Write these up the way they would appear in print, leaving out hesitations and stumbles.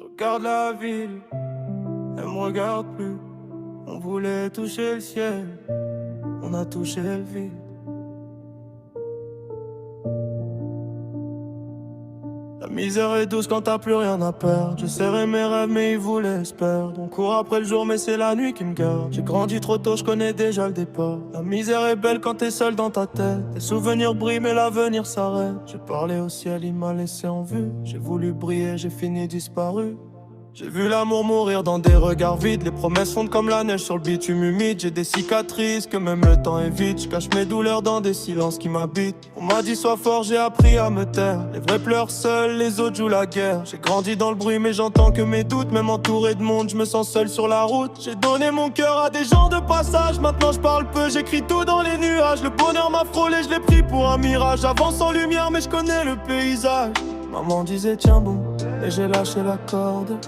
Je regarde la ville, elle me regarde plus. On voulait toucher le ciel, on a touché le vide. La misère est douce quand t'as plus rien à perdre. J'ai serré mes rêves mais ils voulaient se perdre. On court après le jour mais c'est la nuit qui me garde. J'ai grandi trop tôt, je connais déjà le départ. La misère est belle quand t'es seul dans ta tête. Les souvenirs brillent mais l'avenir s'arrête. J'ai parlé au ciel, il m'a laissé en vue. J'ai voulu briller, j'ai fini disparu. J'ai vu l'amour mourir dans des regards vides. Les promesses fondent comme la neige sur le bitume humide. J'ai des cicatrices que même le temps évite. Je cache mes douleurs dans des silences qui m'habitent. On m'a dit sois fort, j'ai appris à me taire. Les vrais pleurent seuls, les autres jouent la guerre. J'ai grandi dans le bruit mais j'entends que mes doutes. Même entouré de monde, je me sens seul sur la route. J'ai donné mon cœur à des gens de passage. Maintenant je parle peu, j'écris tout dans les nuages. Le bonheur m'a frôlé, je l'ai pris pour un mirage. J'avance sans lumière mais je connais le paysage. Maman disait tiens bon, et j'ai lâché la corde.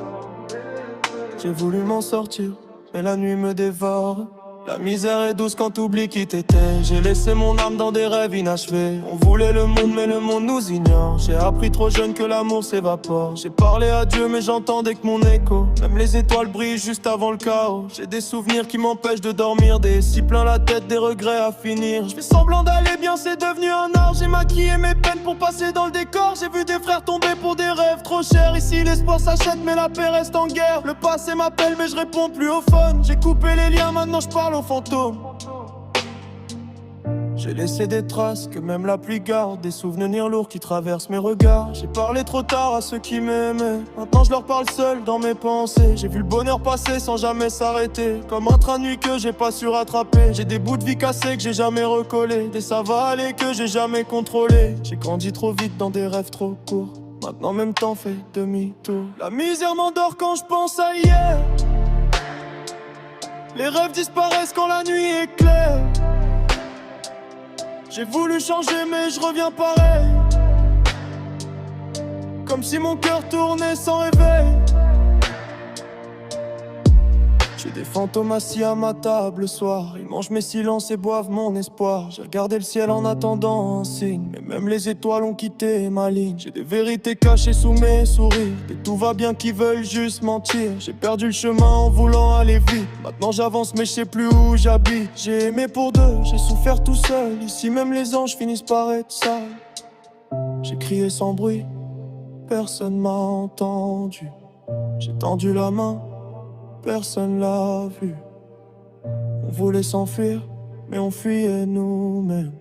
J'ai voulu m'en sortir, mais la nuit me dévore. La misère est douce quand t'oublies qui t'étais. J'ai laissé mon âme dans des rêves inachevés. On voulait le monde mais le monde nous ignore. J'ai appris trop jeune que l'amour s'évapore. J'ai parlé à Dieu mais j'entendais que mon écho. Même les étoiles brillent juste avant le chaos. J'ai des souvenirs qui m'empêchent de dormir. Des si plein la tête, des regrets à finir. Je fais semblant d'aller bien, c'est devenu un art. J'ai maquillé mes peines pour passer dans le décor. J'ai vu des frères tomber pour des rêves trop chers. Ici l'espoir s'achète mais la paix reste en guerre. Le passé m'appelle mais je réponds plus au phone. J'ai coupé les liens, maintenant je parle aux fantômes. J'ai laissé des traces que même la pluie garde. Des souvenirs lourds qui traversent mes regards. J'ai parlé trop tard à ceux qui m'aimaient. Maintenant je leur parle seul dans mes pensées. J'ai vu le bonheur passer sans jamais s'arrêter. Comme un train de nuit que j'ai pas su rattraper. J'ai des bouts de vie cassés que j'ai jamais recollés. Des ça va aller que j'ai jamais contrôlé. J'ai grandi trop vite dans des rêves trop courts. Maintenant même temps fait demi-tour. La misère m'endort quand je pense à hier. Les rêves disparaissent quand la nuit est claire. J'ai voulu changer mais je reviens pareil. Comme si mon cœur tournait sans réveil. J'ai des fantômes assis à ma table le soir. Ils mangent mes silences et boivent mon espoir. J'ai regardé le ciel en attendant un signe. Mais même les étoiles ont quitté ma ligne. J'ai des vérités cachées sous mes sourires. Des tout va bien qui veulent juste mentir. J'ai perdu le chemin en voulant aller vite. Maintenant j'avance mais je sais plus où j'habite. J'ai aimé pour deux, j'ai souffert tout seul. Ici même les anges finissent par être sales. J'ai crié sans bruit, personne m'a entendu. J'ai tendu la main, personne l'a vu. On voulait s'enfuir, mais on fuyait nous-mêmes.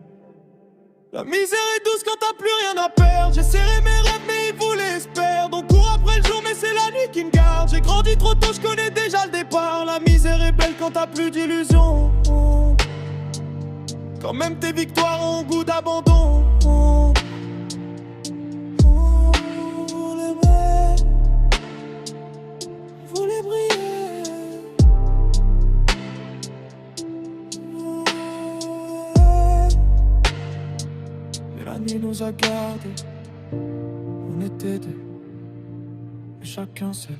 La misère est douce quand t'as plus rien à perdre. J'ai serré mes rêves, mais ils voulaient se perdre. On court après le jour, mais c'est la nuit qui me garde. J'ai grandi trop tôt, je connais déjà le départ. La misère est belle quand t'as plus d'illusions. Quand même tes victoires ont goût d'abandon. La nuit nous a gardés, on était deux, et chacun seul.